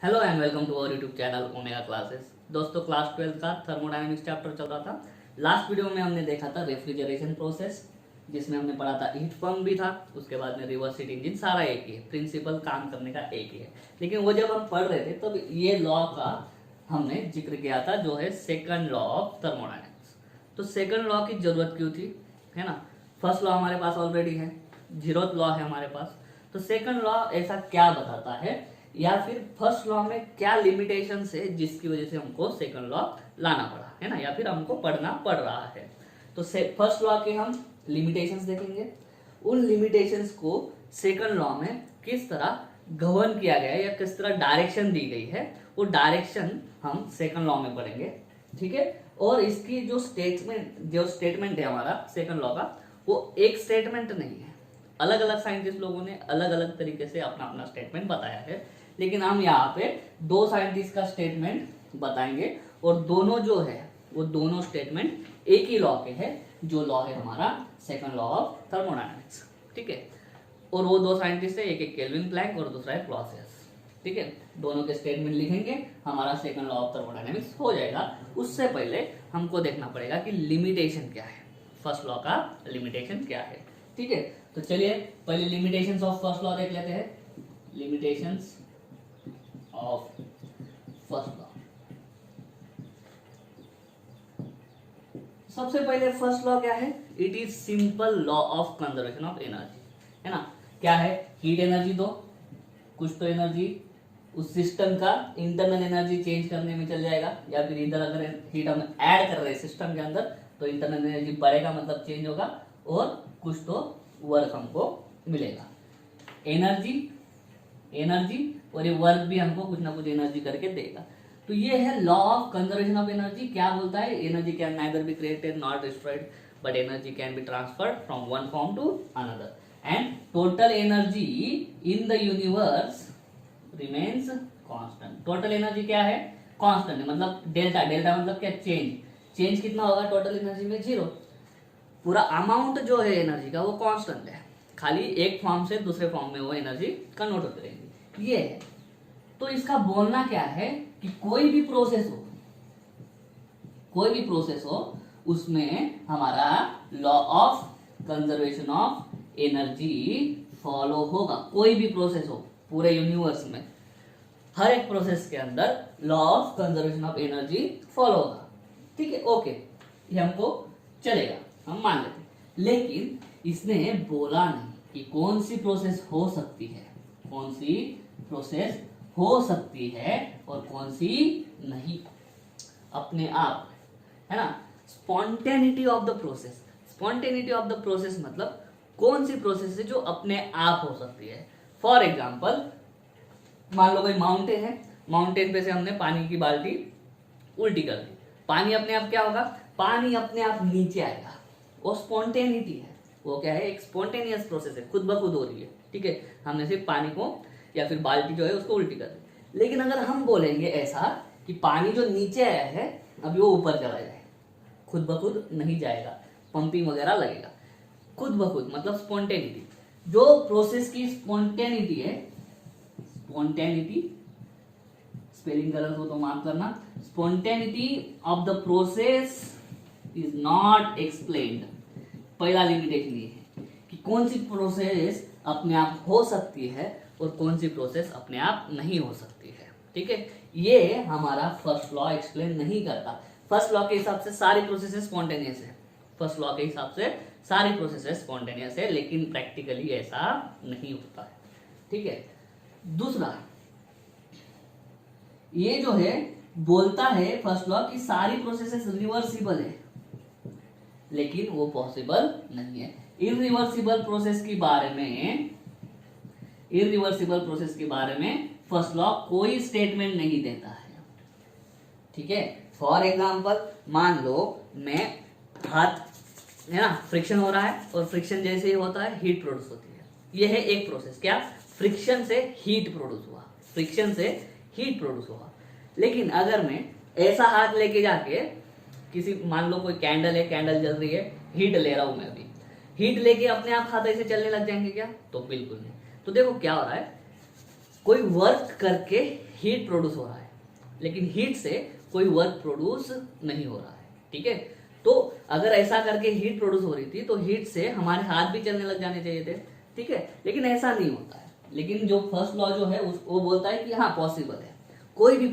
Hello and welcome to our YouTube channel Omega classes. दोस्तों class 12 का thermodynamics chapter चल रहा था। लास्ट वीडियो में हमने देखा था रेफ्रिजरेशन प्रोसेस, जिसमें हमने पढ़ा था हीट पंप भी था, उसके बाद में रिवर्स हीट इंजन, सारा एक ही है, प्रिंसिपल काम करने का एक ही है। लेकिन वो जब हम पढ़ रहे थे तब ये लॉ का हमने जिक्र किया था, जो है सेकंड लॉ ऑफ थर्मोडायनेमिक्स। तो सेकंड लॉ की जरूरत क्यों थी, है ना। फर्स्ट लॉ हमारे पास ऑलरेडी है, जीरोथ लॉ है हमारे पास। तो सेकंड लॉ ऐसा क्या बताता है, या फिर फर्स्ट लॉ में क्या लिमिटेशन है जिसकी वजह से हमको सेकंड लॉ लाना पड़ा, है ना, या फिर हमको पढ़ना पड़ रहा है। तो फर्स्ट लॉ के हम लिमिटेशंस देखेंगे, उन लिमिटेशंस को सेकंड लॉ में किस तरह गवर्न किया गया है या किस तरह डायरेक्शन दी गई है, वो डायरेक्शन हम सेकंड लॉ में पढ़ेंगे, ठीक है। और इसकी जो स्टेटमेंट है हमारा सेकंड लॉ का, वो एक स्टेटमेंट नहीं है। अलग अलग साइंटिस्ट लोगों ने अलग अलग तरीके से अपना अपना स्टेटमेंट बताया है, लेकिन हम यहाँ पे दो साइंटिस्ट का स्टेटमेंट बताएंगे, और दोनों जो है वो दोनों स्टेटमेंट एक ही लॉ के हैं, जो लॉ है हमारा सेकंड लॉ ऑफ थर्मोडायनेमिक्स, ठीक है। और वो दो साइंटिस्ट है, एक केल्विन प्लैंक और दूसरा है क्लॉसियस, ठीक है। दोनों के स्टेटमेंट लिखेंगे, हमारा सेकंड लॉ ऑफ थर्मोडायनेमिक्स हो जाएगा। उससे पहले हमको देखना पड़ेगा कि लिमिटेशन क्या है, फर्स्ट लॉ का लिमिटेशन क्या है, ठीक है। तो चलिए पहले लिमिटेशंस ऑफ फर्स्ट लॉ देख लेते हैं। लिमिटेशंस ऑफ फर्स्ट लॉ, सबसे पहले फर्स्ट लॉ क्या है, it is simple law of conservation of energy, है ना। क्या है, हीट एनर्जी दो, कुछ तो एनर्जी उस सिस्टम का इंटरनल एनर्जी चेंज करने में चल जाएगा, या फिर इधर अगर हीट हम ऐड कर रहे हैं सिस्टम के अंदर तो इंटरनल एनर्जी बढ़ेगा, मतलब चेंज होगा, और कुछ तो वर्क हमको मिलेगा। एनर्जी और ये वर्क भी हमको कुछ ना कुछ एनर्जी करके देगा। तो ये है law of conservation of energy. क्या बोलता है, energy can neither be created not destroyed, but energy can be transferred from one form to another, and total energy in the universe remains constant. Total energy क्या है, constant है, मतलब delta. Delta मतलब क्या, change कितना होगा total energy में, zero. पूरा अमाउंट जो है एनर्जी का वो कांस्टेंट है, खाली एक फॉर्म से दूसरे फॉर्म में वो एनर्जी कन्वर्ट होती रहेगी, ये है। तो इसका बोलना क्या है कि कोई भी प्रोसेस हो उसमें हमारा law of conservation of energy follow होगा। कोई भी प्रोसेस हो पूरे यूनिवर्स में, हर एक प्रोसेस के अंदर law of conservation of energy follow होगा, ठीक है, ओके, ये हमको चलेगा, हम मान लेते हैं। लेकिन इसने बोला नहीं कि कौन सी प्रोसेस हो सकती है, कौन सी प्रोसेस हो सकती है और कौन सी नहीं, अपने आप, है ना। Spontaneity of the process, spontaneity of the process मतलब कौन सी प्रोसेस है जो अपने आप हो सकती है। फॉर एग्जाम्पल, मान लो कोई माउंटेन है, माउंटेन पे से हमने पानी की बाल्टी उल्टी कर दी, पानी अपने आप क्या होगा, पानी अपने आप नीचे आएगा, वो स्पॉन्टेनिटी है, वो क्या है, एक स्पॉन्टेनियस प्रोसेस है, खुद ब खुद हो रही है, ठीक है। हमने सिर्फ पानी को या फिर बाल्टी जो है उसको उल्टी कर दी। लेकिन अगर हम बोलेंगे ऐसा कि पानी जो नीचे आया है अभी वो ऊपर चला जाए, खुद ब खुद नहीं जाएगा, पंपिंग वगैरह लगेगा, खुद ब खुद मतलब स्पॉन्टेनिटी। जो प्रोसेस की स्पॉन्टेनिटी है, स्पॉन्टेनिटी स्पेलिंग गलत हो तो माफ करना, spontaneity of the process is not explained. पहला लिमिटेशन ये है कि कौन सी प्रोसेस अपने आप हो सकती है और कौन सी प्रोसेस अपने आप नहीं हो सकती है, ठीक है। ये हमारा फर्स्ट लॉ एक्सप्लेन नहीं करता। फर्स्ट लॉ के हिसाब से सारी प्रोसेसेस स्पॉन्टेनियस है, फर्स्ट लॉ के हिसाब से सारी प्रोसेसेस स्पॉन्टेनियस है, लेकिन प्रैक्टिकली ऐसा नहीं होता है, ठीक है। दूसरा, ये जो है बोलता है फर्स्ट लॉ कि सारी प्रोसेसेस रिवर्सिबल है, लेकिन वो पॉसिबल नहीं है। इरिवर्सिबल प्रोसेस के बारे में फर्स्ट लॉ कोई स्टेटमेंट नहीं देता है, ठीक है। फॉर एग्जांपल, मान लो मैं हाथ, है ना, फ्रिक्शन हो रहा है, और फ्रिक्शन जैसे ही होता है हीट प्रोड्यूस होती है। यह है एक प्रोसेस, क्या, फ्रिक्शन से हीट प्रोड्यूस हुआ, फ्रिक्शन से हीट प्रोड्यूस हुआ। लेकिन अगर मैं ऐसा हाथ लेके जाके किसी, मान लो कोई कैंडल है, कैंडल जल रही है, हीट ले रहा हूं मैं अभी, हीट लेके अपने आप हाथ ऐसे चलने लग जाएंगे क्या, तो बिल्कुल नहीं। तो देखो क्या हो रहा है, कोई वर्क करके हीट प्रोड्यूस हो रहा है, लेकिन हीट से कोई वर्क प्रोड्यूस नहीं हो रहा है। ठीक है, तो अगर ऐसा करके हीट प्रोड्यूस हो रही थी तो हीट से हमारे हाथ भी चलने लग जाने चाहिए थे। ठीक है, लेकिन ऐसा नहीं होता है। लेकिन जो फर्स्ट लॉ जो है वो बोलता है कि हाँ पॉसिबल है, कोई भी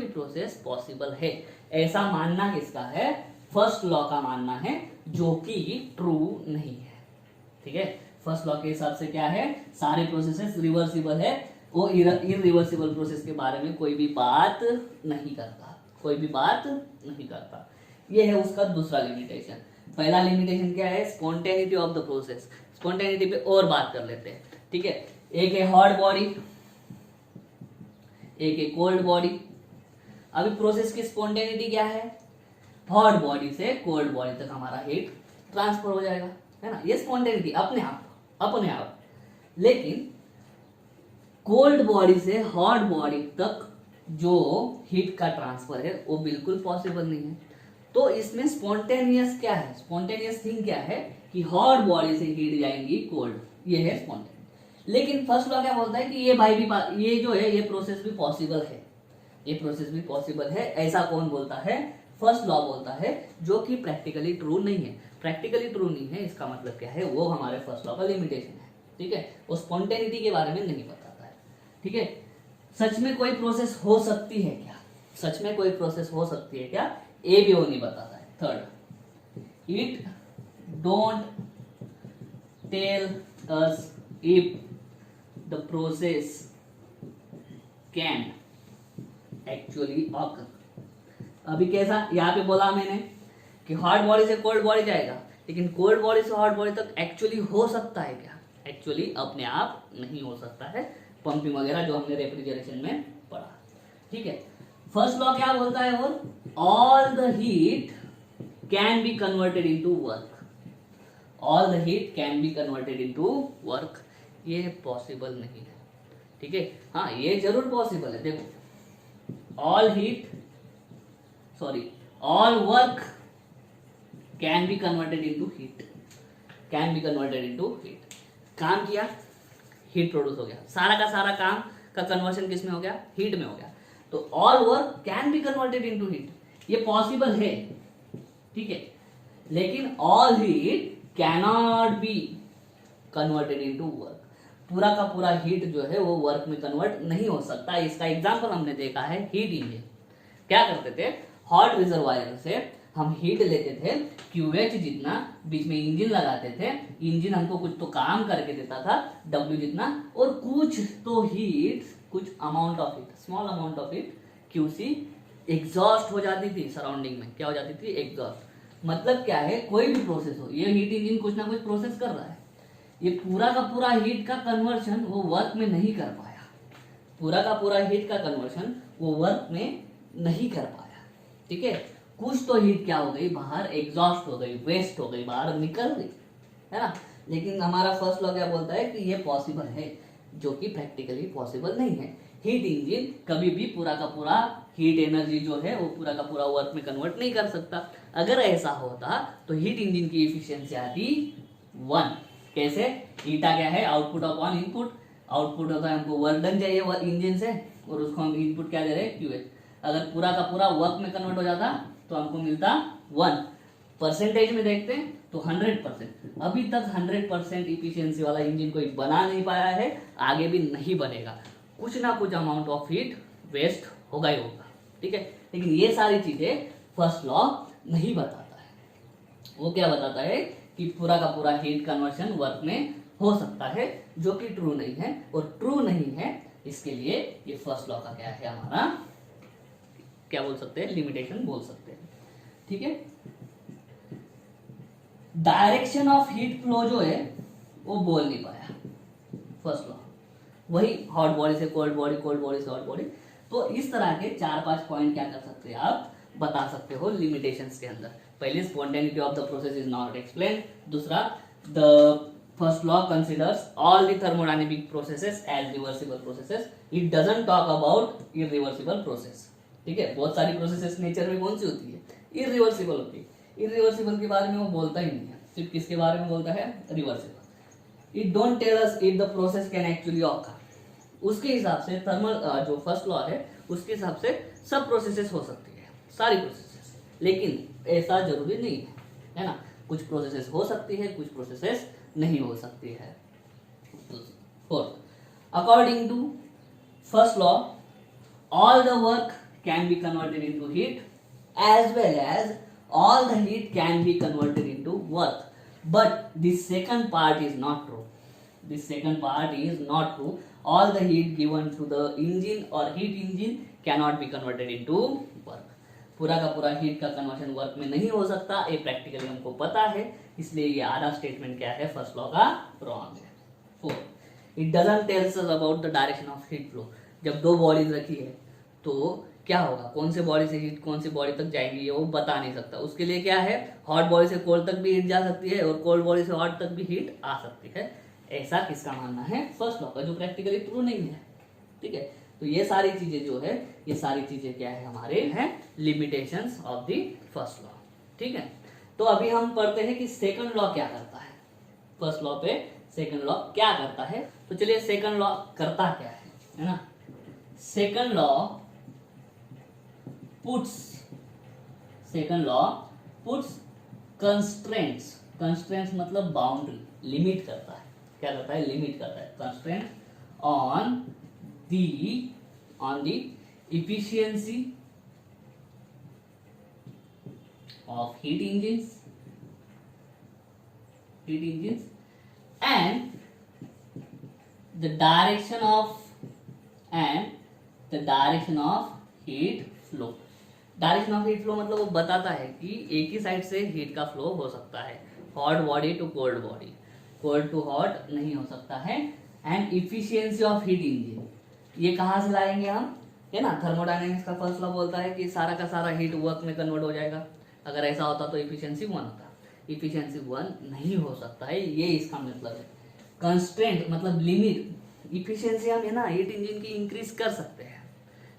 प्रोसेस पॉसिबल है, ऐसा मानना किसका है, फर्स्ट लॉ का मानना है, जो कि ट्रू नहीं है। ठीक है, फर्स्ट लॉ के हिसाब से क्या है, सारे प्रोसेसेस रिवर्सिबल है, वो इरिवर्सिबल प्रोसेस के बारे में कोई भी बात नहीं करता। ये है उसका दूसरा लिमिटेशन। पहला लिमिटेशन क्या है, spontaneity of the process. Spontaneity पे और बात कर लेते हैं। ठीक है, एक है हॉट बॉडी, एक है कोल्ड बॉडी। अभी प्रोसेस की स्पॉन्टेनिटी क्या है, हॉट बॉडी से कोल्ड बॉडी तक हमारा हीट ट्रांसफर हो जाएगा, है ना, ये स्पॉन्टेनिटी अपने आप। लेकिन कोल्ड बॉडी से हॉट बॉडी तक जो हीट का ट्रांसफर है वो बिल्कुल पॉसिबल नहीं है। तो इसमें स्पॉन्टेनियस क्या है, स्पॉन्टेनियस थिंग क्या है कि हॉट बॉडी से हीट जाएंगी कोल्ड, ये है स्पॉन्टेनियस। लेकिन फर्स्ट लॉ क्या बोलता है कि ये जो है ये प्रोसेस भी पॉसिबल है, ऐसा कौन बोलता है, फर्स्ट लॉ बोलता है, जो कि प्रैक्टिकली ट्रू नहीं है। इसका मतलब क्या है, वो हमारे फर्स्ट लॉ का लिमिटेशन है। ठीक है, वो स्पॉन्टेनिटी के बारे में नहीं बताता है। ठीक है, सच में कोई प्रोसेस हो सकती है क्या, ये भी वो नहीं बताता है। Third, it don't tell us if the process can actually occur. अभी कैसा, यहाँ पे बोला मैंने कि हॉट बॉडी से कोल्ड बॉडी जाएगा, लेकिन कोल्ड बॉडी से हॉट बॉडी तक एक्चुअली हो सकता है क्या, एक्चुअली अपने आप नहीं हो सकता है। पंपिंग वगैरह जो हमने रेफ्रिजरेशन में पढ़ा। ठीक है, फर्स्ट लॉ क्या बोलता है, और all the heat can be converted into work. ये पॉसिबल नहीं है। ठीक है, हाँ ये जरूर पॉसिबल है। देखो, all work can be converted into heat, काम किया, हीट प्रोड्यूस हो गया, सारा का सारा काम का कन्वर्शन किस में हो गया, हीट में हो गया। तो all work can be converted into heat, ये पॉसिबल है। ठीक है, लेकिन all heat cannot be converted into work. पूरा का पूरा हीट जो है वो वर्क में कन्वर्ट नहीं हो सकता। इसका एग्जांपल हमने देखा है, हीट इंजन। क्या करते थे, हॉट रिजर्वायर से हम हीट लेते थे, QH जितना, बीच में इंजन लगाते थे, इंजन हमको कुछ तो काम करके देता था W जितना, और कुछ तो हीट, कुछ amount of heat, small amount of heat QC exhaust हो जाती थी सराउंडिंग में। क्या हो जाती थी, एग्जॉस्ट। मतलब क्या है, कोई भी प्रोसेस हो, ये हीट इंजन कुछ ना कुछ प्रोसेस कर रहा है, ये पूरा का पूरा हीट का कन्वर्शन वो वर्क में नहीं कर पाया, ठीक है, कुछ तो हीट क्या हो गई, बाहर एग्जॉस्ट हो गई, वेस्ट हो गई, बाहर निकल गई, है ना। लेकिन हमारा फर्स्ट लॉ क्या बोलता है कि ये पॉसिबल है, जो कि प्रैक्टिकली पॉसिबल नहीं है। हीट इंजन कभी भी पूरा का पूरा हीट एनर्जी जो है वो पूरा का पूरा वर्क में कन्वर्ट नहीं कर सकता। अगर ऐसा होता तो हीट इंजन की एफिशिएंसी आती 1। कैसे, ईटा क्या है, आउटपुट अपॉन इनपुट। आउटपुट होता है हमको वर्क डन चाहिए इंजन से, और उसको हम इनपुट क्या दे रहे हैं, QH। अगर पूरा का पूरा वर्क में कन्वर्ट हो जाता तो हमको मिलता 1। परसेंटेज में देखते हैं तो 100%। अभी तक 100% इफिशियंसी वाला इंजन कोई बना नहीं पाया है, आगे भी नहीं बनेगा। कुछ ना कुछ अमाउंट ऑफ हीट वेस्ट होगा ही होगा, ठीक है। लेकिन ये सारी चीजें फर्स्ट लॉ नहीं बताता है। वो क्या बताता है कि पूरा का पूरा हीट कन्वर्शन वर्क में हो सकता है, जो कि ट्रू नहीं है। और ट्रू नहीं है, इसके लिए ये फर्स्ट लॉ का क्या है, हमारा क्या बोल सकते हैं, लिमिटेशन बोल सकते हैं, ठीक है। डायरेक्शन ऑफ हीट फ्लो जो है वो बोल नहीं पाया फर्स्ट लॉ, वही हॉट बॉडी से कोल्ड बॉडी, कोल्ड बॉडी से हॉट बॉडी। तो इस तरह के 4-5 पॉइंट क्या कर सकते हैं, आप बता सकते हो लिमिटेशंस के अंदर। पहले, spontaneity of the process is not explain. दूसरा, the first law considers all the thermodynamic processes as reversible processes, it doesn't talk about irreversible process, ठीक है। बहुत सारी प्रोसेसेस नेचर में कौन सी होती है, इरिवर्सिबल होती है। इरिवर्सिबल के बारे में वो बोलता ही नहीं है, सिर्फ किसके बारे में बोलता है, reversible. It don't tell us if the process can actually occur, उसके हिसाब से थर्मल जो फर्स्ट लॉ है उसके हिसाब से सब प्रोसेसेस हो सकती है, सारी प्रोसेसेस, लेकिन ऐसा जरूरी नहीं है ना। कुछ प्रोसेसेस हो सकती है, कुछ प्रोसेसेस नहीं हो सकती है। Fourth, according to first law all the work can be converted into heat as well as all the heat can be converted into work, but this second part is not true. This second part is not true. All the heat given to the engine or heat engine cannot be converted into work. पूरा का पूरा heat का conversion work में नहीं हो सकता, ये practically हमको पता है, इसलिए ये आधा स्टेटमेंट क्या है फर्स्ट लॉ का रॉन्ग है। Fourth, it doesn't tells us about the direction of heat flow. जब दो बॉडीज रखी है तो क्या होगा, कौन से बॉडी से हीट कौन सी बॉडी तक जाएंगी ये वो बता नहीं सकता। उसके लिए क्या है, हॉट बॉडी से कोल्ड तक भी हीट जा सकती है और कोल्ड बॉडी से हॉट तक भी हीट आ सकती है। ऐसा किसका मानना है, फर्स्ट लॉ का, जो प्रैक्टिकली ट्रू नहीं है। ठीक है, तो ये सारी चीजें जो है, ये सारी चीजें क्या है, हमारे हैं limitations of the first law. ठीक है, तो अभी हम पढ़ते हैं कि सेकंड लॉ क्या करता है। फर्स्ट लॉ पे सेकंड लॉ क्या करता है, तो चलिए सेकंड लॉ करता क्या है ना। सेकंड लॉ पुट्स कंस्ट्रेंट्स मतलब बाउंड्री, लिमिट करता है। क्या करता है, लिमिट करता है, constraint on the efficiency of heat engines and the direction of heat flow। Direction of heat flow मतलब वो बताता है कि एक ही साइड से हीट का फ्लो हो सकता है, hot body to cold body, cold to hot नहीं हो सकता है। And efficiency of heat engine, ये कहाँ से लाएंगे हम, है ना। थर्मोडायनेमिक्स का फर्स्ट लॉ बोलता है कि सारा का सारा हीट वर्क में कन्वर्ट हो जाएगा। अगर ऐसा होता तो इफिशियंसी 1 होता, इफिशियंसी 1 नहीं हो सकता है, ये इसका मतलब है। कंस्ट्रेंट मतलब लिमिट, इफिशियंसी हम है ना हीट इंजन की इंक्रीज कर सकते हैं,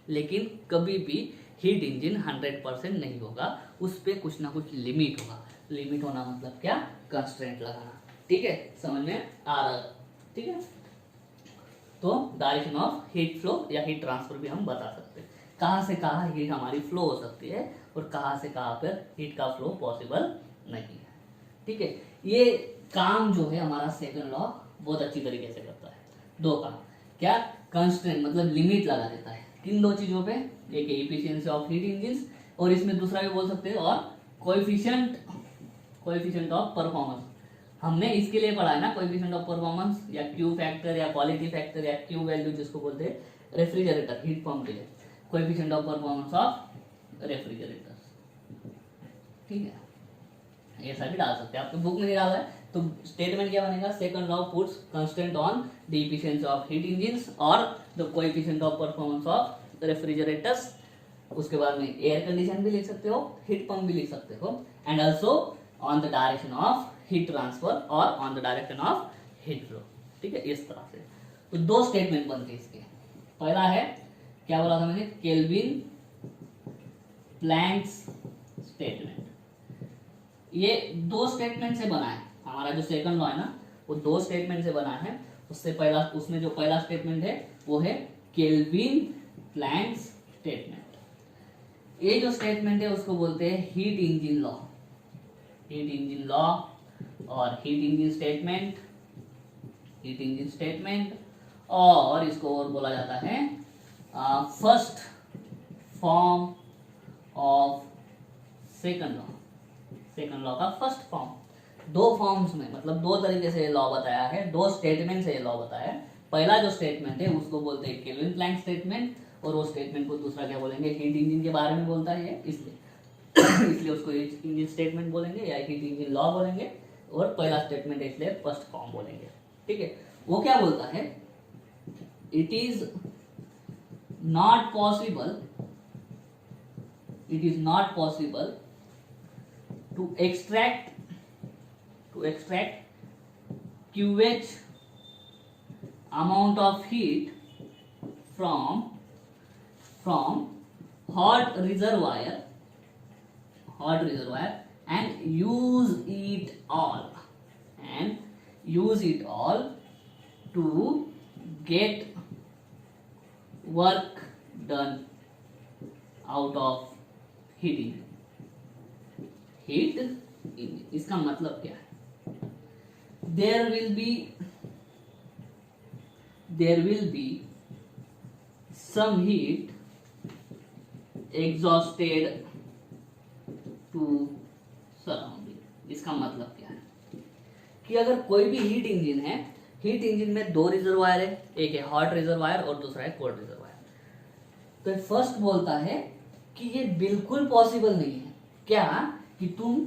लेकिन कभी भी हीट इंजन 100% नहीं होगा, उस पर कुछ ना कुछ लिमिट होगा। लिमिट होना मतलब क्या, कंस्ट्रेंट लगाना। ठीक है, समझ में आ रहा है। ठीक है, तो डायरेक्शन ऑफ हीट फ्लो या हीट ट्रांसफर भी हम बता सकते हैं, कहाँ से कहाँ हीट हमारी फ्लो हो सकती है और कहाँ से कहाँ पर हीट का फ्लो पॉसिबल नहीं है। ठीक है, ये काम जो है हमारा सेकंड लॉ बहुत अच्छी तरीके से करता है। दो काम, क्या, कंस्ट्रेंट मतलब लिमिट लगा देता है किन दो चीजों पे, एक एफिशिएंसी ऑफ हीट इंजन और इसमें दूसरा भी बोल सकते हैं और कोएफिशिएंट ऑफ परफॉर्मेंस। हमने इसके लिए पढ़ा है ना, कोएफिशिएंट ऑफ परफॉर्मेंस या क्यू फैक्टर या क्वालिटी फैक्टर या क्यू वैल्यू जिसको बोलते हैं रेफ्रिजरेटर हीट पंप के लिए, coefficient of performance of refrigerator. ठीक है, ऐसा भी डाल सकते हैं, आपके बुक में नहीं डाला है तो स्टेटमेंट क्या बनेगा, second law puts constant on the efficiency of heat engines और the coefficient of performance of refrigerators. उसके बाद में एयर कंडीशन भी लिख सकते हो, हीट पंप भी लिख सकते हो, and also on the direction of heat transfer और on the direction of heat flow. ठीक है, इस तरह से तो दो स्टेटमेंट बनते हैं इसके। पहला है, क्या बोला था मैंने, केल्विन प्लैंक्स स्टेटमेंट। ये दो स्टेटमेंट से बना है हमारा जो सेकंड लॉ है ना, वो दो स्टेटमेंट से बना है। उससे पहला, उसमें जो पहला स्टेटमेंट है वो है केल्विन प्लैंक्स स्टेटमेंट। ये जो स्टेटमेंट है उसको बोलते हैं heat engine law, heat engine law और हीट इंजन स्टेटमेंट, और इसको और बोला जाता है first form of second law. Second law का फर्स्ट फॉर्म, दो फॉर्म्स में मतलब दो तरीके से ये लॉ बताया है, दो स्टेटमेंट से ये लॉ बताया है। पहला जो स्टेटमेंट है उसको बोलते हैं केल्विन प्लैंक स्टेटमेंट, और वो स्टेटमेंट को दूसरा क्या बोलेंगे, हीट इंजन के बारे में बोलता है ये, इसलिए उसको हीट इंजन स्टेटमेंट बोलेंगे या हीट इंजन लॉ बोलेंगे, और पहला स्टेटमेंट है इसलिए फर्स्ट फॉर्म बोलेंगे। ठीक है, वो क्या बोलता है, it is not possible to extract QH amount of heat from hot reservoir and use it all to get work done out of heat engine. Heat engine इसका मतलब क्या है? There will be some heat exhausted to surrounding. इसका मतलब क्या है कि अगर कोई भी हीट इंजन है, हीट इंजन में दो रिजर्वायर है, एक है हॉट रिजर्वायर और दूसरा है कोल्ड रिजर्वायर। तो फर्स्ट बोलता है कि ये बिल्कुल पॉसिबल नहीं है क्या कि तुम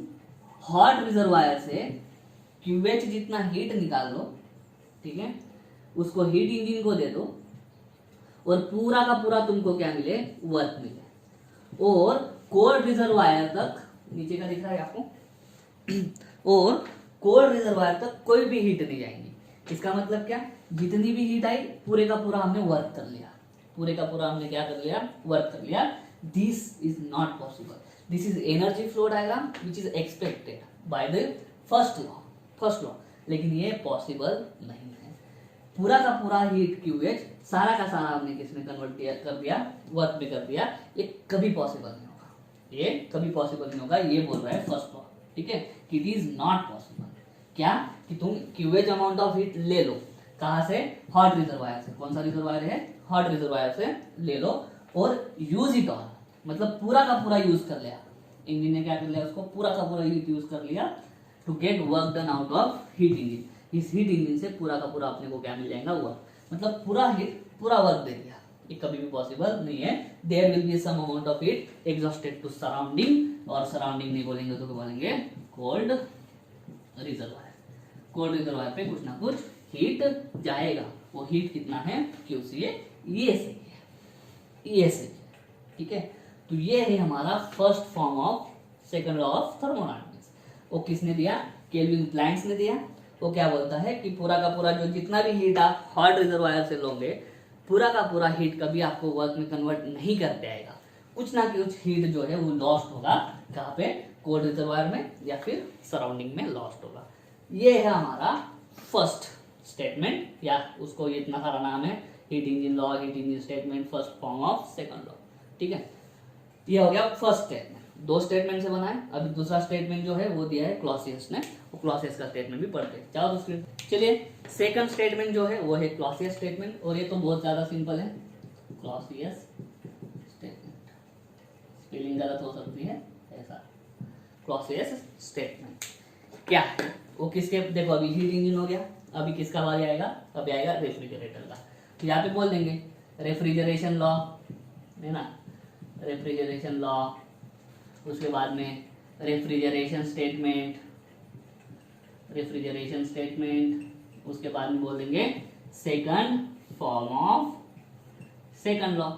हॉट रिजर्वायर से QH जितना हीट निकाल लो, ठीक है, उसको हीट इंजन को दे दो और पूरा का पूरा तुमको क्या मिले? वर्क मिले। और कोल्ड रिजर्वायर तक, नीचे का दिख रहा है आपको, और कोल्ड रिजर्वायर तक कोई भी हीट नहीं जाएंगी। इसका मतलब क्या? जितनी भी हीट आई पूरे का पूरा हमने वर्क कर लिया, पूरे का पूरा हमने क्या कर लिया? वर्क कर लिया। This is not possible. This is energy flow diagram which is expected by the first law, लेकिन ये पॉसिबल नहीं है। पूरा का पूरा हीट QH सारा का सारा हमने किसमें कन्वर्ट कर दिया? वर्क में कर दिया। ये कभी पॉसिबल नहीं होगा, ये कभी पॉसिबल नहीं होगा। ये बोल रहा है फर्स्ट लॉ, ठीक है, कि इट इज नॉट पॉसिबल। क्या? कि तुम QH अमाउंट ऑफ हीट ले लो, कहां से? हॉट रिजर्वायर से। कौन सा रिजर्वायर है? हॉट रिजर्वायर से ले लो और यूज इट ऑल, मतलब पूरा का पूरा यूज कर लिया। इंजन ने क्या कर लिया? उसको पूरा का पूरा हीट यूज कर लिया to get work done out of heat engine. इस हीट इंजन से पूरा का पूरा अपने को क्या मिल जाएगा? वर्क, मतलब पूरा हीट पूरा वर्क दे दिया। ये कभी भी पॉसिबल नहीं है। There will be some amount of heat exhausted to surrounding, और सराउंडिंग नहीं बोलेंगे तो क्या बोलेंगे? Cold reservoir. कोल्ड रिजर्वायर पे कुछ ना कुछ हीट जाएगा। वो हीट कितना है? QC ये से, ठीक है। तो ये है हमारा first form of second law of thermodynamics. वो किसने दिया? केल्विन प्लैंक्स ने दिया। वो क्या बोलता है कि पूरा का पूरा जो जितना भी हीट आप हॉट रिजर्वायर से लोगे, पूरा का पूरा हीट कभी आपको वर्क में कन्वर्ट नहीं करते आएगा। कुछ ना कुछ हीट जो है वो लॉस्ट होगा। कहाँ पे? कोल्ड रिजर्वायर में या फिर सराउंडिंग में लॉस्ट होगा। ये है हमारा फर्स्ट स्टेटमेंट, या उसको ये इतना सारा नाम है, heat engine law, heat engine statement, first form of second law, ठीक है। ये हो गया फर्स्ट स्टेटमेंट। दो स्टेटमेंट से बना है। अभी दूसरा स्टेटमेंट जो है वो दिया है क्लॉसियस ने, वो क्लॉसियस का स्टेटमेंट भी पढ़ते हैं। चाहो तो चलिए, सेकंड स्टेटमेंट जो है वो है क्लॉसियस स्टेटमेंट, और ये तो बहुत ज्यादा सिंपल है। क्लॉसियस स्टेटमेंट, स्पेलिंग गलत हो सकती है ऐसा। क्लॉसियस स्टेटमेंट क्या है? वो किसके? देखो अभी हीट इंजन हो गया, अभी किसका बारी आएगा? अभी आएगा रेफ्रिजरेटर का। तो यहाँ पे बोल देंगे रेफ्रिजरेशन लॉ, है ना, रेफ्रिजरेशन लॉ। उसके बाद में रेफ्रिजरेशन स्टेटमेंट, उसके बाद में बोल देंगे second form of second law.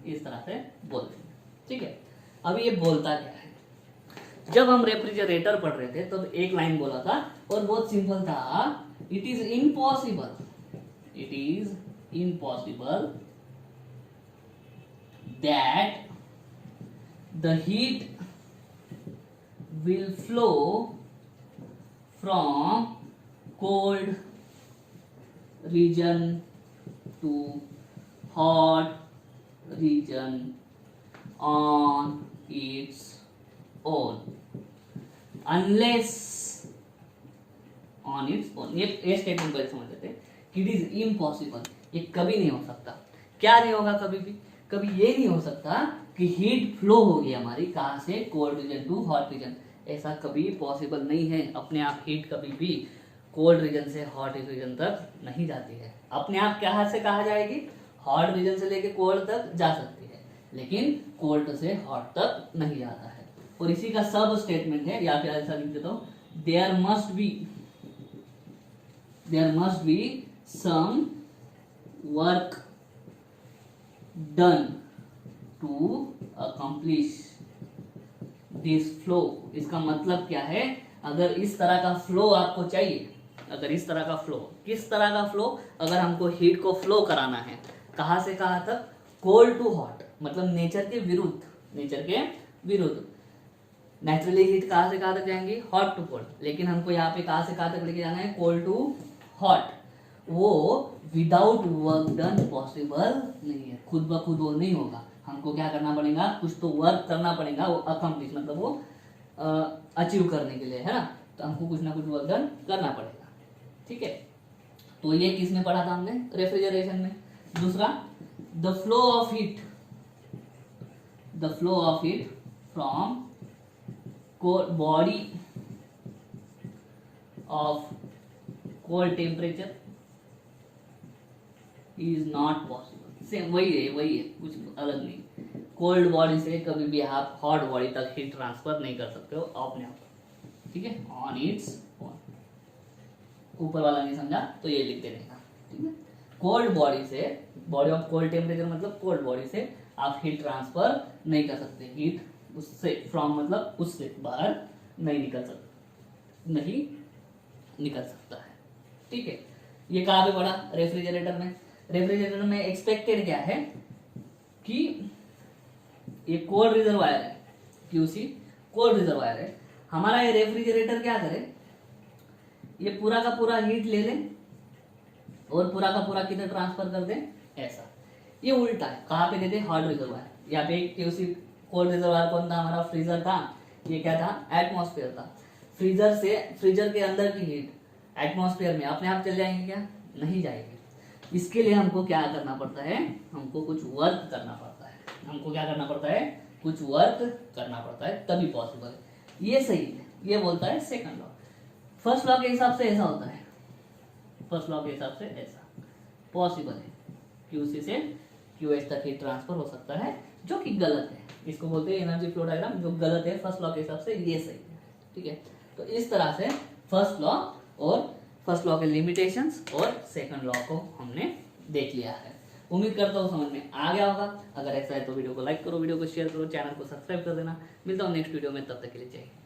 इस तरह से बोल देंगे, ठीक है। अभी ये बोलता क्या है? जब हम रेफ्रिजरेटर पढ़ रहे थे तब एक लाइन बोला था और बहुत सिंपल था, it is impossible that the heat will flow from cold region to hot region on its own unless on its own। ये स्टेटमेंट पहले समझ लेते हैं कि इट इज इम्पॉसिबल, ये कभी नहीं हो सकता। क्या नहीं होगा? कभी भी कभी ये नहीं हो सकता कि हीट फ्लो होगी हमारी कहाँ से? Cold region to hot region. ऐसा कभी पॉसिबल नहीं है। अपने आप हीट कभी भी कोल्ड रीजन से हॉट रीजन तक नहीं जाती है। अपने आप कहाँ से कहाँ जाएगी? हॉट रीजन से लेके कोल्ड तक जा सकती है, लेकिन कोल्ड से हॉट तक नहीं जाता है। और इसी का सब स्टेटमेंट है, या फिर ऐसा लिख देता हूँ, there must be some work done to accomplish this flow. इसका मतलब क्या है? अगर इस तरह का फ्लो आपको चाहिए, अगर इस तरह का फ्लो, किस तरह का फ्लो? अगर हमको हीट को फ्लो कराना है कहाँ से कहाँ तक? कोल्ड टू हॉट, मतलब नेचर के विरुद्ध। नेचुरली हीट कहाँ से कहाँ तक जाएंगी? Hot to cold. लेकिन हमको यहाँ पे कहाँ से कहाँ तक लेके जाना है? Cold to hot. वो विदाउट वर्क डन पॉसिबल नहीं है, खुद ब खुद वो नहीं होगा, हमको क्या करना पड़ेगा, कुछ तो वर्क करना पड़ेगा, वो अकम्प्लिश मतलब वो अचीव करने के लिए, है ना। तो हमको कुछ ना कुछ वर्क डन करना पड़ेगा, ठीक है। तो ये किस में पढ़ा था हमने, रेफ्रिजरेशन में। दूसरा, the flow of heat, the flow of heat from body of cold temperature is not possible. Same वही है, कुछ अलग नहीं। कोल्ड बॉडी से कभी भी आप हॉट बॉडी तक हीट ट्रांसफर नहीं कर सकते हो अपने आप, ठीक है, ऑन इट्स ओन। ऊपर वाला नहीं समझा तो ये लिख देने का, ठीक है। कोल्ड बॉडी से, बॉडी ऑफ कोल्ड टेम्परेचर मतलब कोल्ड बॉडी से आप हीट ट्रांसफर नहीं कर सकते, हीट उससे फ्रॉम मतलब उससे बाहर नहीं निकल सकता है, ठीक है। ये कहाँ पे पड़ा, रेफ्रिजरेटर में। रेफ्रिजरेटर में एक्सपेक्टेड क्या है कि ये कोल्ड रिजर्वायर है, क्यूसी कोल्ड रिजर्वायर है। हमारा ये रेफ्रिजरेटर क्या करे, ये पूरा का पूरा हीट ले ले और पूरा का पूरा किधर ट्रांसफर कर दे, ऐसा। ये उल्टा है, कहाँ पे देते, हॉट रिजर्वायर। यहाँ पे क्यूसी कोल्ड रिजर्वायर कौन था, हमारा फ्रीजर था। ये क्या था, एटमॉस्फेयर था। फ्रीजर से, फ्रीजर के अंदर की हीट एटमॉस्फेयर में अपने आप चल जाएंगे क्या, नहीं जाएगी। इसके लिए हमको क्या करना पड़ता है, हमको कुछ वर्क करना पड़ता है, हमको क्या करना पड़ता है, कुछ वर्क करना पड़ता है, तभी पॉसिबल है। ये सही है, ये बोलता है सेकंड लॉ। फर्स्ट लॉ के हिसाब से ऐसा होता है, फर्स्ट लॉ के हिसाब से ऐसा पॉसिबल है, क्यूसी से क्यूएच तक हीट ट्रांसफर हो सकता है, जो कि गलत है। इसको बोलते हैं एनर्जी फ्लो डायग्राम, जो गलत है फर्स्ट लॉ के हिसाब से, ये सही है, ठीक है। तो इस तरह से फर्स्ट लॉ और फर्स्ट लॉ के लिमिटेशंस और सेकंड लॉ को हमने देख लिया है। उम्मीद करता हूँ समझ में आ गया होगा। अगर ऐसा है तो वीडियो को लाइक करो, वीडियो को शेयर करो, चैनल को सब्सक्राइब कर देना। मिलता हूँ नेक्स्ट वीडियो में, तब तक के लिए जय हिंद।